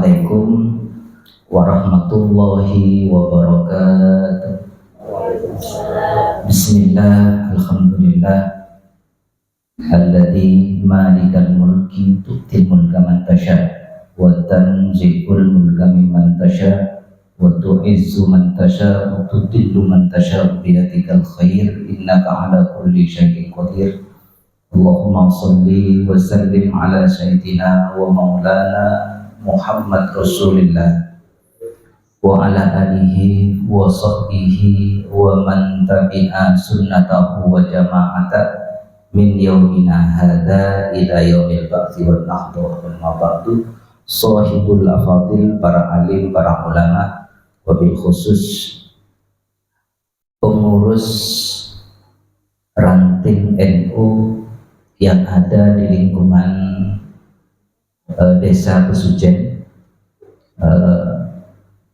Assalamualaikum warahmatullahi wabarakatuh. Bismillah, alhamdulillah, alladzi malikal mulki tu'til mulka man tasha wa tanzilul mulka mimman tasha wa tu'izzu man tasha wa tudillu man tasha biyadikal khair innaka ala kulli syai'in qadir. Allahumma sholli wa sallim ala sayyidina wa maulana Muhammad Rasulillah wa ala alihi wa sahbihi wa man tabi'a sunnatahu wa jama'ata min yaumina hadha ila yaumil ba'thi wal nahdu wal mabadu. Sahibul afadil, para alim, para ulama, wabil khusus pengurus ranting NU yang ada di lingkungan Desa Pesujen.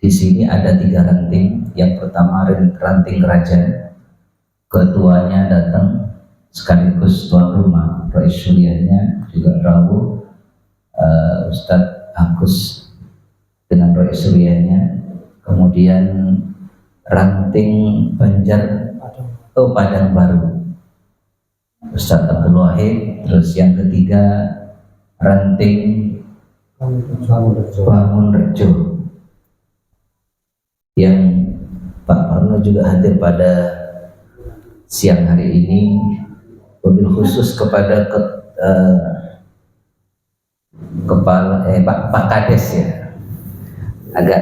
Di sini ada 3 ranting. Yang pertama ranting kerajaan, ketuanya datang sekaligus tuan rumah, Rais Suryanya juga rawuh, Ustadz Agus dengan Rais Suryanya. Kemudian ranting Padang Baru, Ustadz Abdul Wahid. Terus yang ketiga ranting Bangun Rejo yang Pak Parno juga hadir pada siang hari ini. Wabil khusus kepada Pak Kades ya, agak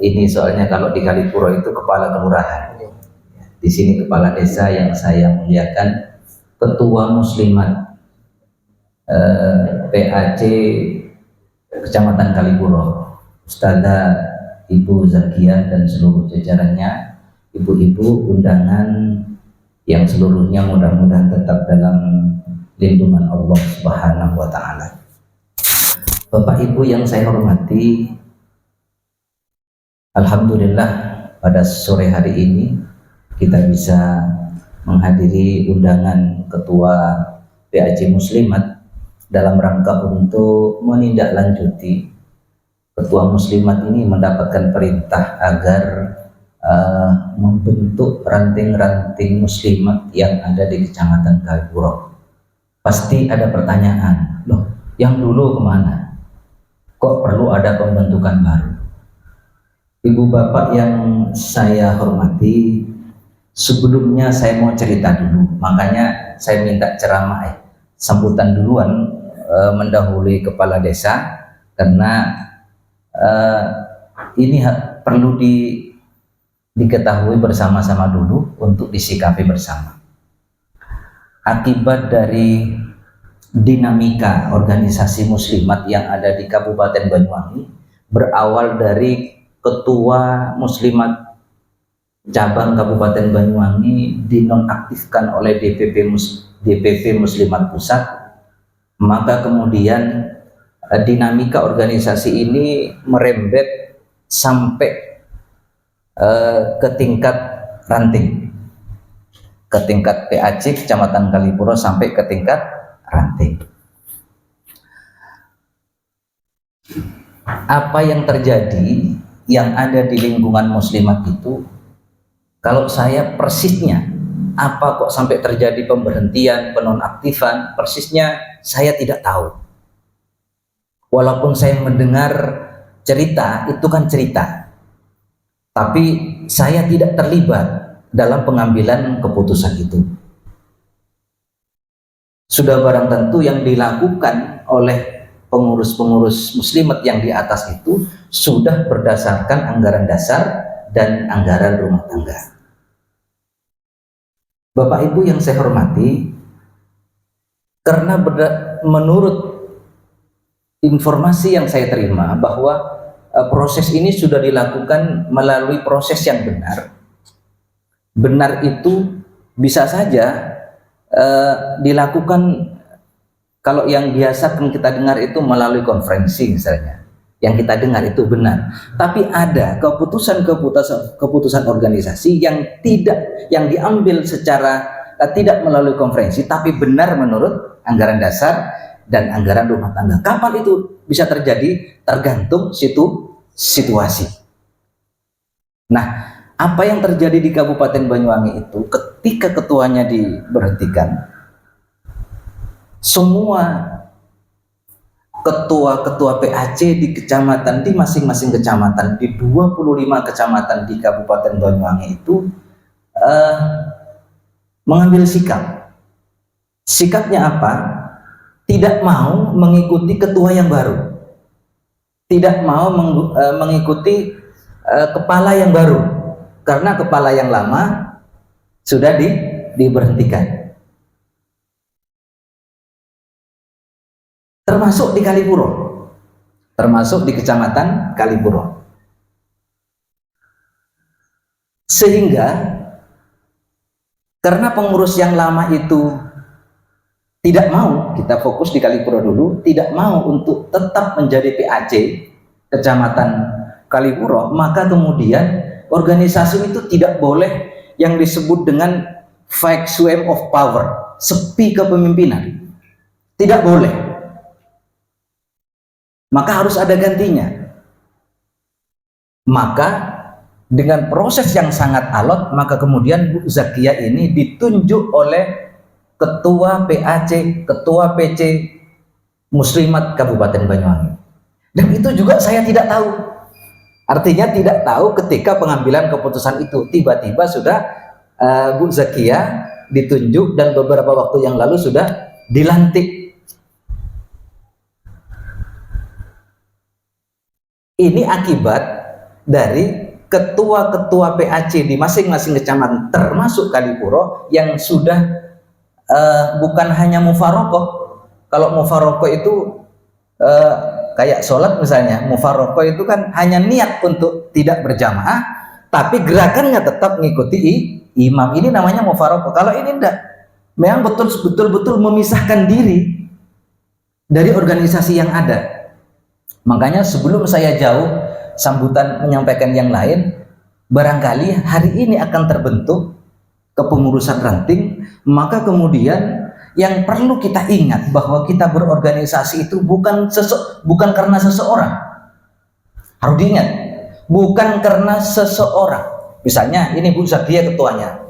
ini soalnya kalau di Kalipuro itu kepala kelurahan, di sini kepala desa yang saya muliakan, ketua muslimat PAC Kecamatan Kalipuro, Ustazah Ibu Zakia dan seluruh jajarannya, ibu-ibu undangan yang seluruhnya mudah-mudahan tetap dalam lindungan Allah Subhanahu wa Ta'ala. Bapak Ibu yang saya hormati, alhamdulillah pada sore hari ini kita bisa menghadiri undangan Ketua PAC Muslimat dalam rangka untuk menindaklanjuti Ketua Muslimat ini mendapatkan perintah agar membentuk ranting-ranting muslimat yang ada di Kecamatan Kalipuro. Pasti ada pertanyaan, loh yang dulu kemana? Kok perlu ada pembentukan baru? Ibu bapak yang saya hormati, sebelumnya saya mau cerita dulu, makanya saya minta ceramah sambutan duluan mendahului kepala desa, karena ini perlu diketahui bersama-sama dulu untuk disikapi bersama. Akibat dari dinamika organisasi muslimat yang ada di Kabupaten Banyuwangi, berawal dari Ketua Muslimat cabang Kabupaten Banyuwangi dinonaktifkan oleh DPP Muslimat Pusat, maka kemudian dinamika organisasi ini merembet sampai ke tingkat ranting, ke tingkat PAC Kecamatan Kalipuro sampai ke tingkat ranting. Apa yang terjadi yang ada di lingkungan muslimat itu, kalau saya persisnya apa kok sampai terjadi pemberhentian, penonaktifan, persisnya saya tidak tahu. Walaupun saya mendengar cerita, itu kan cerita, tapi saya tidak terlibat dalam pengambilan keputusan itu. Sudah barang tentu yang dilakukan oleh pengurus-pengurus muslimat yang di atas itu sudah berdasarkan anggaran dasar dan anggaran rumah tangga. Bapak Ibu yang saya hormati, karena menurut informasi yang saya terima bahwa proses ini sudah dilakukan melalui proses yang benar. Benar itu bisa saja dilakukan, kalau yang biasa kan kita dengar itu melalui konferensi misalnya, yang kita dengar itu benar. Tapi ada keputusan organisasi yang diambil secara tidak melalui konferensi, tapi benar menurut anggaran dasar dan anggaran rumah tangga. Kapan itu bisa terjadi tergantung situasi. Nah, apa yang terjadi di Kabupaten Banyuwangi itu ketika ketuanya diberhentikan, semua ketua-ketua PAC di kecamatan, di masing-masing kecamatan, di 25 kecamatan di Kabupaten Banyuwangi itu mengambil sikap. Sikapnya apa? Tidak mau mengikuti ketua yang baru, tidak mau mengikuti kepala yang baru, karena kepala yang lama sudah diberhentikan. Termasuk di Kalipuro, termasuk di Kecamatan Kalipuro. Sehingga karena pengurus yang lama itu tidak mau, kita fokus di Kalipuro dulu, tidak mau untuk tetap menjadi PAC Kecamatan Kalipuro, maka kemudian organisasi itu tidak boleh yang disebut dengan vacuum of power, sepi kepemimpinan. Tidak boleh. Maka harus ada gantinya. Maka dengan proses yang sangat alot, maka kemudian Bu Zakia ini ditunjuk oleh Ketua PAC, Ketua PC Muslimat Kabupaten Banyuwangi. Dan itu juga saya tidak tahu. Artinya tidak tahu ketika pengambilan keputusan itu. Tiba-tiba sudah Bu Zakia ditunjuk dan beberapa waktu yang lalu sudah dilantik. Ini akibat dari ketua-ketua PAC di masing-masing kecamatan termasuk Kalipuro yang sudah bukan hanya mufarokoh. Kalau mufarokoh itu kayak sholat misalnya, mufarokoh itu kan hanya niat untuk tidak berjamaah, tapi gerakannya tetap mengikuti imam. Ini namanya mufarokoh. Kalau ini enggak, memang betul-betul memisahkan diri dari organisasi yang ada. Makanya sebelum saya jauh sambutan menyampaikan yang lain, barangkali hari ini akan terbentuk kepengurusan ranting, maka kemudian yang perlu kita ingat bahwa kita berorganisasi itu bukan karena seseorang. Harus diingat, bukan karena seseorang. Misalnya ini Bu Zakia ketuanya.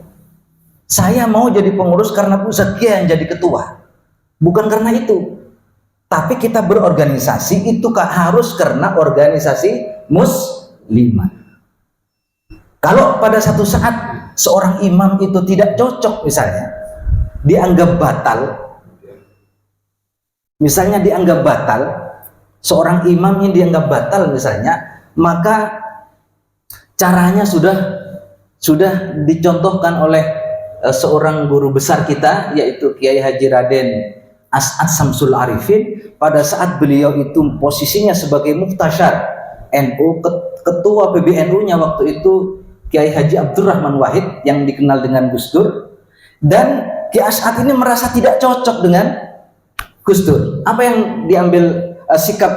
Saya mau jadi pengurus karena Bu Zakia yang jadi ketua. Bukan karena itu. Tapi kita berorganisasi itu harus karena organisasi muslimat. Kalau pada satu saat seorang imam itu tidak cocok misalnya, dianggap batal, misalnya dianggap batal, seorang imam ini dianggap batal misalnya, maka caranya sudah dicontohkan oleh seorang guru besar kita, yaitu Kiai Haji Raden As'ad Samsul Arifin. Pada saat beliau itu posisinya sebagai muftasyar NU, ketua PBNU-nya waktu itu Kiai Haji Abdurrahman Wahid yang dikenal dengan Gus Dur, dan Kiai As'ad ini merasa tidak cocok dengan Gus Dur. Apa yang diambil sikap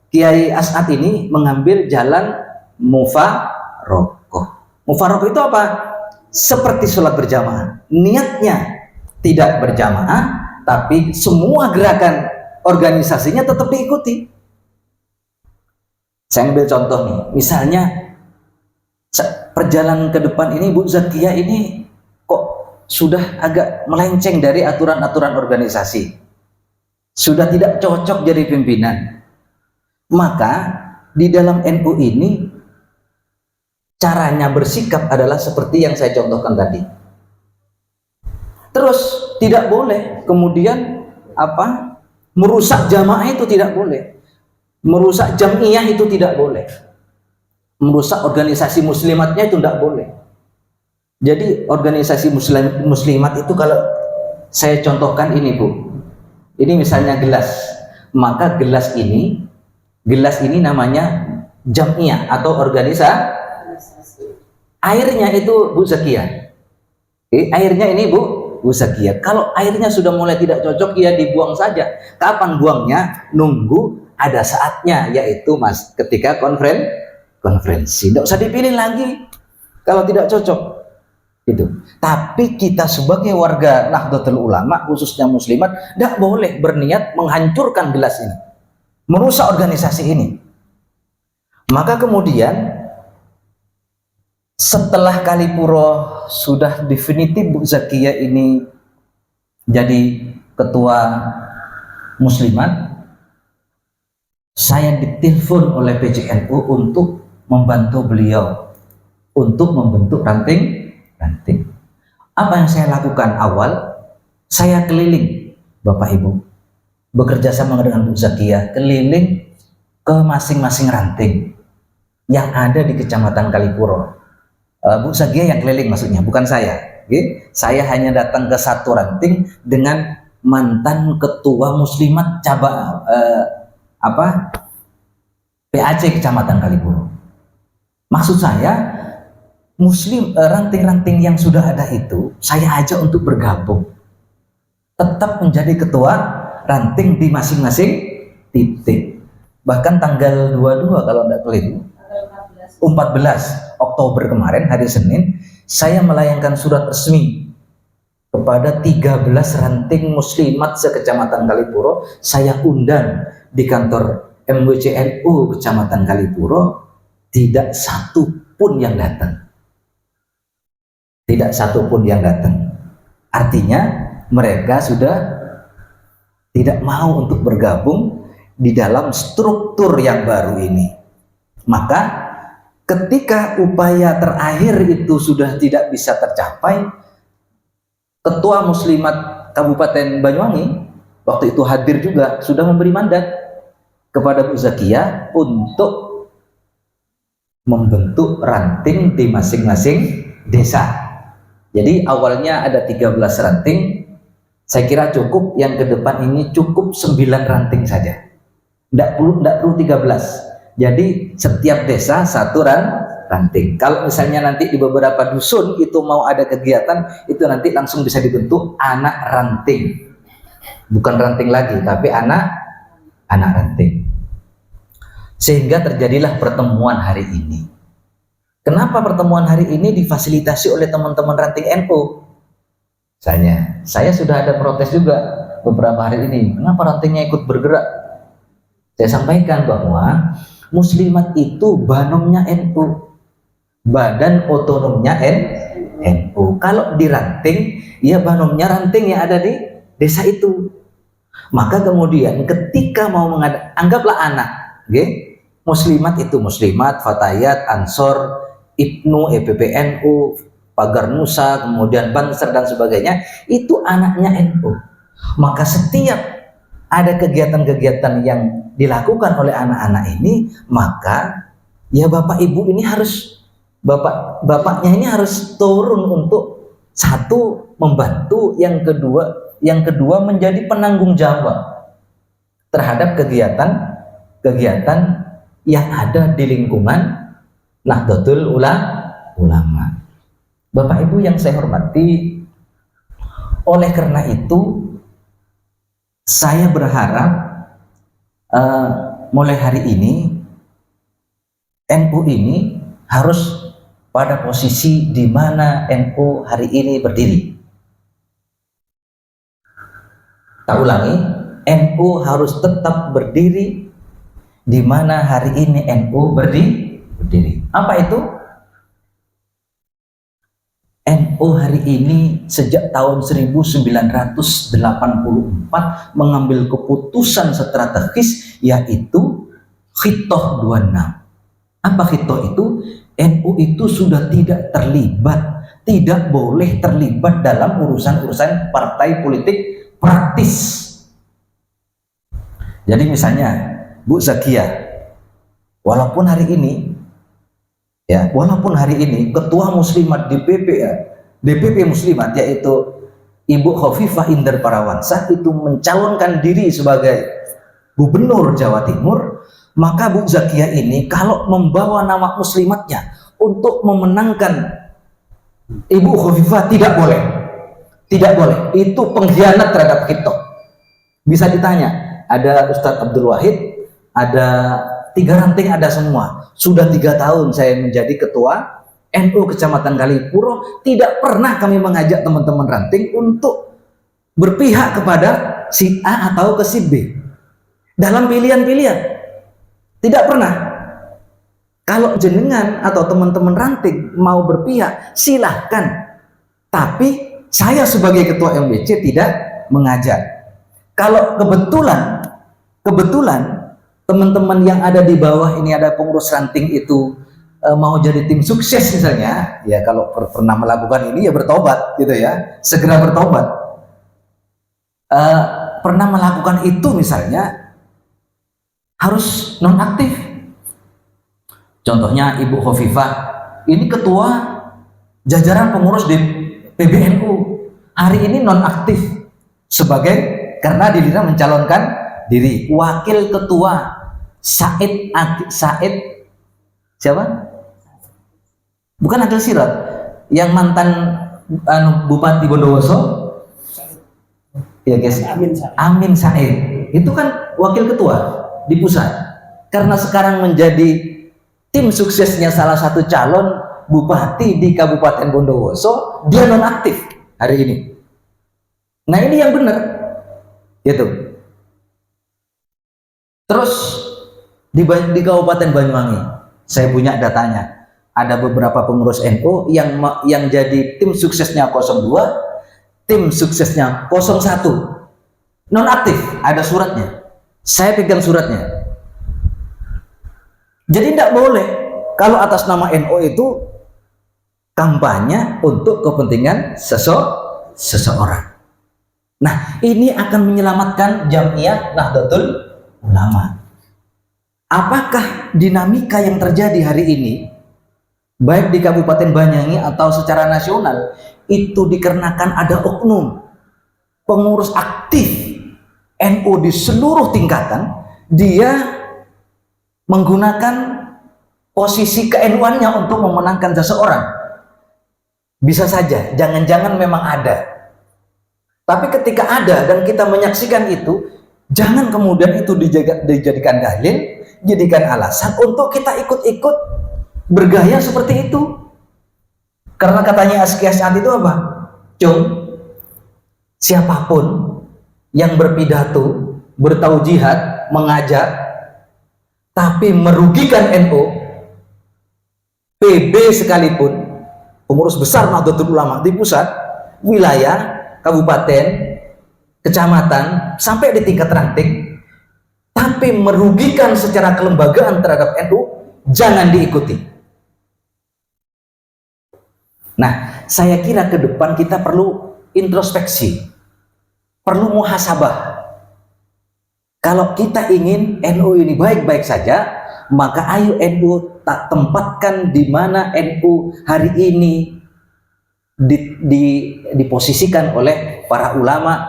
Kiai As'ad ini? Mengambil jalan mufarokoh. Mufarokoh itu apa? Seperti sholat berjamaah, niatnya tidak berjamaah, tapi semua gerakan organisasinya tetap diikuti. Saya ambil contoh nih, misalnya perjalanan ke depan ini Bu Zakia ini kok sudah agak melenceng dari aturan-aturan organisasi, sudah tidak cocok jadi pimpinan. Maka di dalam NU ini caranya bersikap adalah seperti yang saya contohkan tadi. Terus tidak boleh kemudian merusak jamaah, itu tidak boleh, merusak jamiah itu tidak boleh, merusak organisasi muslimatnya itu tidak boleh. Jadi organisasi muslimat itu kalau saya contohkan ini Bu, ini misalnya gelas, maka gelas ini namanya jamiah atau organisasi. Airnya itu Bu Zakia, airnya ini Bu Zakia. Kalau airnya sudah mulai tidak cocok, ya dibuang saja. Kapan buangnya? Nunggu ada saatnya, yaitu ketika konferensi. Tidak usah dipilih lagi kalau tidak cocok itu. Tapi kita sebagai warga Nahdlatul Ulama, khususnya muslimat, tidak boleh berniat menghancurkan gelas ini. merusak organisasi ini. Maka kemudian setelah Kalipuro sudah definitif Bu Zakiyah ini jadi ketua muslimat, saya ditelepon oleh PJNU untuk membantu beliau untuk membentuk ranting. Apa yang saya lakukan awal? Saya keliling, Bapak Ibu, bekerja sama dengan Bu Zakiyah, keliling ke masing-masing ranting yang ada di Kecamatan Kalipuro. Bu Zakiyah yang keliling maksudnya, bukan saya. Saya hanya datang ke satu ranting dengan mantan ketua muslimat cabang PAC Kecamatan Kalipuro. Maksud saya, ranting-ranting yang sudah ada itu saya ajak untuk bergabung, tetap menjadi ketua ranting di masing-masing titik. Bahkan tanggal 22 kalau tidak keliru, 14 Oktober kemarin, hari Senin, saya melayangkan surat resmi kepada 13 ranting muslimat se-Kecamatan Kalipuro. Saya undang di kantor MWCNU Kecamatan Kalipuro, tidak satu pun yang datang. Tidak satu pun yang datang. Artinya mereka sudah tidak mau untuk bergabung di dalam struktur yang baru ini. Maka ketika upaya terakhir itu sudah tidak bisa tercapai, Ketua Muslimat Kabupaten Banyuwangi waktu itu hadir juga, sudah memberi mandat kepada Bu Zakiyah untuk membentuk ranting di masing-masing desa. Jadi awalnya ada 13 ranting, saya kira cukup yang ke depan ini cukup 9 ranting saja. Tidak perlu 13. Jadi setiap desa satu ranting. Kalau misalnya nanti di beberapa dusun itu mau ada kegiatan, itu nanti langsung bisa dibentuk anak ranting. Bukan ranting lagi, tapi anak ranting. Sehingga terjadilah pertemuan hari ini. Kenapa pertemuan hari ini difasilitasi oleh teman-teman ranting NU? Saya sudah ada protes juga beberapa hari ini. Kenapa rantingnya ikut bergerak? Saya sampaikan bahwa muslimat itu banomnya NU, badan otonomnya NU. Kalau di ranting, ya banomnya ranting yang ada di desa itu. Maka kemudian ketika mau anggaplah anak, muslimat itu muslimat, fatayat, ansor, Ibnu, EPPNU, Pagar Nusa, kemudian Banser dan sebagainya, itu anaknya NU. Maka setiap ada kegiatan-kegiatan yang dilakukan oleh anak-anak ini, maka ya Bapak Ibu ini harus, bapaknya ini harus turun untuk satu membantu, yang kedua menjadi penanggung jawab terhadap kegiatan yang ada di lingkungan Nahdlatul Ulama. Bapak Ibu yang saya hormati, oleh karena itu saya berharap mulai hari ini NU ini harus pada posisi di mana NU hari ini berdiri. Tak ulangi, NU harus tetap berdiri di mana hari ini NU berdiri. Apa itu? NU hari ini sejak tahun 1984 mengambil keputusan strategis, yaitu Khitoh 26. Apa Khitoh itu? NU itu sudah tidak terlibat, tidak boleh terlibat dalam urusan-urusan partai politik praktis. Jadi misalnya Bu Zakiyah, walaupun hari ini ketua muslimat DPP muslimat, yaitu Ibu Khofifah Indar Parawansa, itu mencalonkan diri sebagai gubernur Jawa Timur, maka Bu Zakiyah ini kalau membawa nama muslimatnya untuk memenangkan Ibu Khofifah tidak boleh, itu pengkhianat terhadap kita. Bisa ditanya, ada Ustadz Abdul Wahid, ada 3 ranting, ada semua. Sudah 3 tahun saya menjadi ketua NU Kecamatan Kalipuro, tidak pernah kami mengajak teman-teman ranting untuk berpihak kepada si A atau ke si B. dalam pilihan-pilihan. Tidak pernah. Kalau jenengan atau teman-teman ranting mau berpihak, silahkan. Tapi saya sebagai ketua MBC tidak mengajak. Kalau kebetulan teman-teman yang ada di bawah ini, ada pengurus ranting itu mau jadi tim sukses misalnya, ya kalau pernah melakukan ini ya bertobat gitu ya, segera bertobat. Pernah melakukan itu misalnya harus nonaktif. Contohnya Ibu Khofifah, ini ketua jajaran pengurus di PBNU, hari ini nonaktif karena dirinya mencalonkan diri. Wakil ketua Said siapa? Bukan Adil Sirot, yang mantan Bupati Bondowoso, ya guys, Amin Said. Itu kan wakil ketua di pusat. Karena sekarang menjadi tim suksesnya salah satu calon bupati di Kabupaten Bondowoso, dia nonaktif hari ini. Nah ini yang benar, gitu. Terus di Kabupaten Banyuwangi, saya punya datanya. Ada beberapa pengurus NU yang jadi tim suksesnya 02, tim suksesnya 01, nonaktif. Ada suratnya. Saya pegang suratnya. Jadi tidak boleh kalau atas nama NU itu kampanye untuk kepentingan seseorang. Nah, ini akan menyelamatkan Jam'iyah Nahdlatul Ulama. Apakah dinamika yang terjadi hari ini, baik di Kabupaten Banyuwangi atau secara nasional, itu dikarenakan ada oknum pengurus aktif NU di seluruh tingkatan, dia menggunakan posisi ke-NU-annya untuk memenangkan seseorang? Bisa saja, jangan-jangan memang ada. Tapi ketika ada dan kita menyaksikan itu, jangan kemudian itu dijadikan dalil, jadikan alasan untuk kita ikut-ikut bergaya seperti itu. Karena katanya Askia saat itu apa? Siapapun yang berpidato, bertaujihat, mengajak, tapi merugikan NU, PB sekalipun, pengurus besar Nahdlatul Ulama di pusat, wilayah, kabupaten, kecamatan, sampai di tingkat ranting, tapi merugikan secara kelembagaan terhadap NU, jangan diikuti. Nah, saya kira ke depan kita perlu introspeksi, perlu muhasabah. Kalau kita ingin NU ini baik-baik saja, maka ayo NU tak tempatkan di mana NU hari ini diposisikan oleh para ulama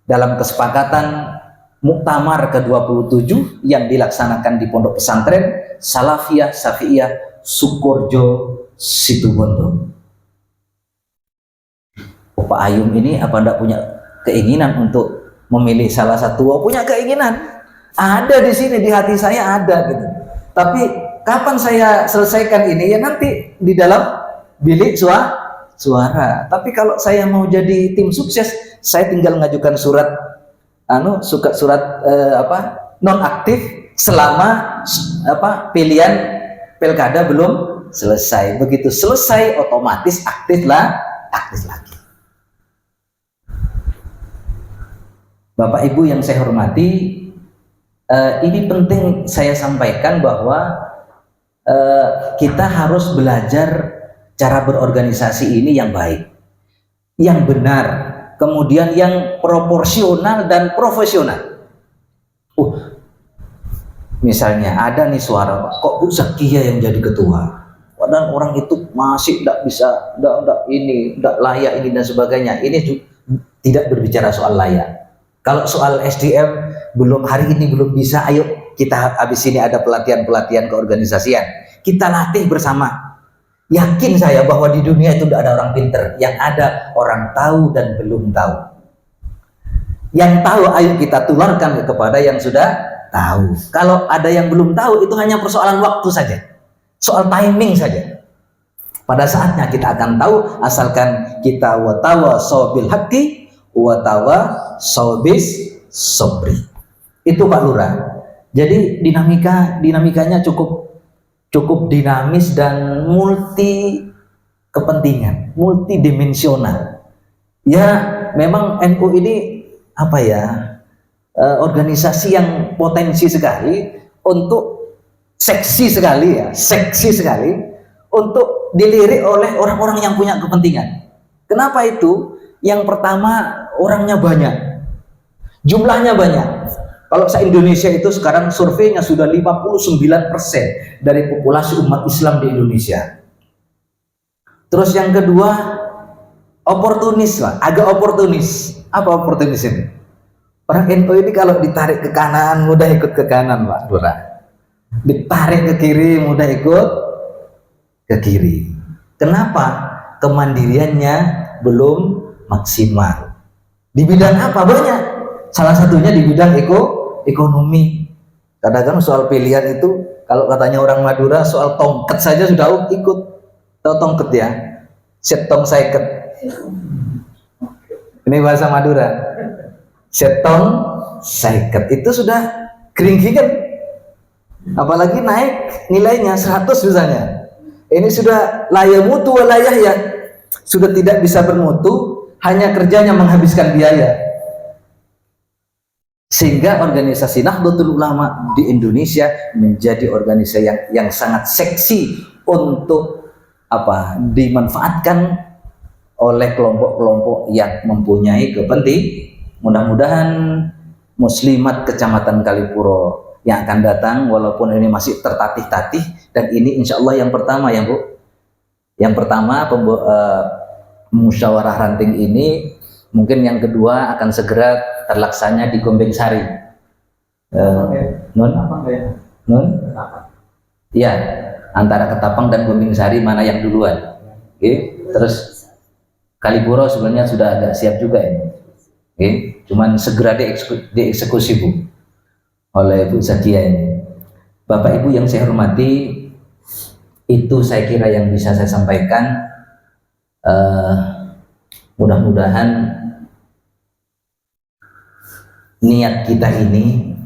dalam kesepakatan Muktamar ke-27 yang dilaksanakan di Pondok Pesantren Salafiyah Syafi'iyah Sukorejo Situbondo. Pak Ayum ini apa enggak punya keinginan untuk memilih salah satu? Oh, punya keinginan. Ada di sini, di hati saya ada gitu. Tapi kapan saya selesaikan ini? Ya nanti di dalam bilik suara. Tapi kalau saya mau jadi tim sukses, saya tinggal mengajukan surat nonaktif selama pilihan pilkada belum selesai. Begitu selesai otomatis aktif lagi. Bapak Ibu yang saya hormati, ini penting saya sampaikan bahwa kita harus belajar cara berorganisasi ini yang baik, yang benar, kemudian yang proporsional dan profesional. Misalnya ada nih suara, kok Bu Zakia yang jadi ketua, padahal orang itu masih tidak bisa, tidak layak ini dan sebagainya. Ini tidak berbicara soal layak. Kalau soal SDM hari ini belum bisa, ayo kita habis ini ada pelatihan keorganisasian, kita latih bersama. Yakin saya bahwa di dunia itu tidak ada orang pinter, yang ada orang tahu dan belum tahu. Yang tahu ayo kita tularkan kepada yang sudah tahu. Kalau ada yang belum tahu, itu hanya persoalan waktu saja, soal timing saja. Pada saatnya kita akan tahu, asalkan kita watawa sobil haqqi watawa sobis sobri. Itu Pak Lurah. Jadi dinamikanya cukup dinamis dan multi kepentingan, multidimensional. Ya, memang NU ini apa ya? Organisasi yang potensi sekali untuk seksi sekali untuk dilirik oleh orang-orang yang punya kepentingan. Kenapa itu? Yang pertama, orangnya banyak, jumlahnya banyak. Kalau se-Indonesia itu sekarang surveinya sudah 59% dari populasi umat Islam di Indonesia. Terus yang kedua, oportunis lah, agak oportunis. Apa oportunis ini? Orang NU ini kalau ditarik ke kanan mudah ikut ke kanan, Pak Lurah. Ditarik ke kiri mudah ikut ke kiri. Kenapa? Kemandiriannya belum maksimal. Di bidang apa? Banyak. Salah satunya di bidang ekonomi. Kadang-kadang soal pilihan itu, kalau katanya orang Madura, soal tongket saja sudah ikut. Tahu tongket ya? Setong saiket. Ini bahasa Madura. Setong saiket itu sudah keringkingan. Apalagi naik nilainya 100 misalnya. Ini sudah layamutu walayah ya. Sudah tidak bisa bermutu, hanya kerjanya menghabiskan biaya. Sehingga organisasi Nahdlatul Ulama di Indonesia menjadi organisasi yang sangat seksi untuk dimanfaatkan oleh kelompok-kelompok yang mempunyai kepentingan. Mudah-mudahan muslimat Kecamatan Kalipuro yang akan datang, walaupun ini masih tertatih-tatih, dan ini insya Allah yang pertama ya Bu. Yang pertama musyawarah ranting ini, mungkin yang kedua akan segera terlaksana di Gombeng Sari. Nun? Iya, antara Ketapang dan Gombeng Sari mana yang duluan? Terus Kalipuro sebenarnya sudah agak siap juga ini. Cuman segera dieksekusi Bu oleh Bu Zakia ini. Bapak Ibu yang saya hormati, itu saya kira yang bisa saya sampaikan. Mudah-mudahan niat kita ini,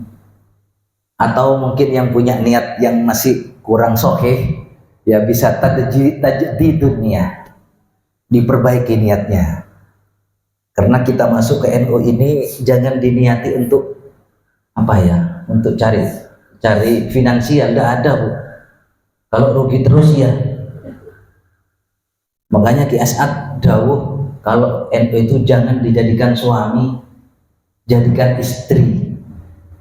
atau mungkin yang punya niat yang masih kurang sahih, ya bisa tajdidun niat, diperbaiki niatnya. Karena kita masuk ke NU ini jangan diniati untuk untuk cari finansial, nggak ada Bu. Kalau rugi terus ya. Makanya Ki As'ad dawuh, kalau NU itu jangan dijadikan suami, jadikan istri.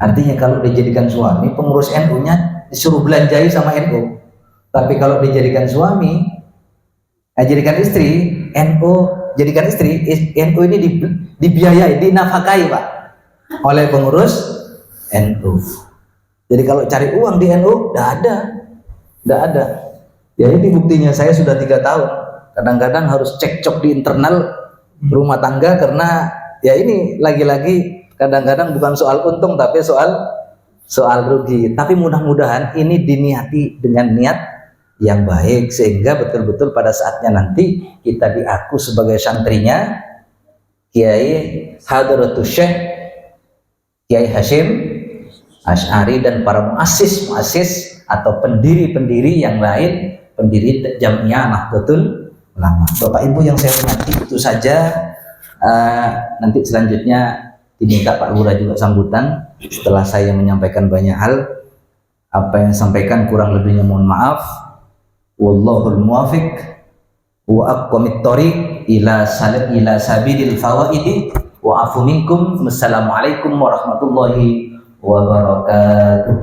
Artinya kalau dijadikan suami, pengurus NU-nya disuruh belanjai sama NU. Tapi kalau dijadikan suami, jadikan istri, jadikan istri, NU ini dibiayai, dinafkahi Pak, oleh pengurus NU. Jadi kalau cari uang di NU, nggak ada. Ya ini buktinya, saya sudah 3 tahun. Kadang-kadang harus cekcok di internal rumah tangga, karena ya ini lagi-lagi kadang-kadang bukan soal untung, tapi soal rugi. Tapi mudah-mudahan ini diniati dengan niat yang baik, sehingga betul-betul pada saatnya nanti kita diaku sebagai santrinya Kiai Hadratus Syekh Kiai Hasyim Asy'ari dan para muassis atau pendiri-pendiri yang lain, pendiri Jamiah Nahdlatul Ulama. Bapak Ibu yang saya hormati, itu saja. Nanti selanjutnya diminta Pak Lurah juga sambutan setelah saya menyampaikan banyak hal. Apa yang sampaikan kurang lebihnya mohon maaf. Wallahul muwafiq wa aqwamit thoriq ila sabilil fawaidi wa afu minkum. Wassalamualaikum warahmatullahi wabarakatuh.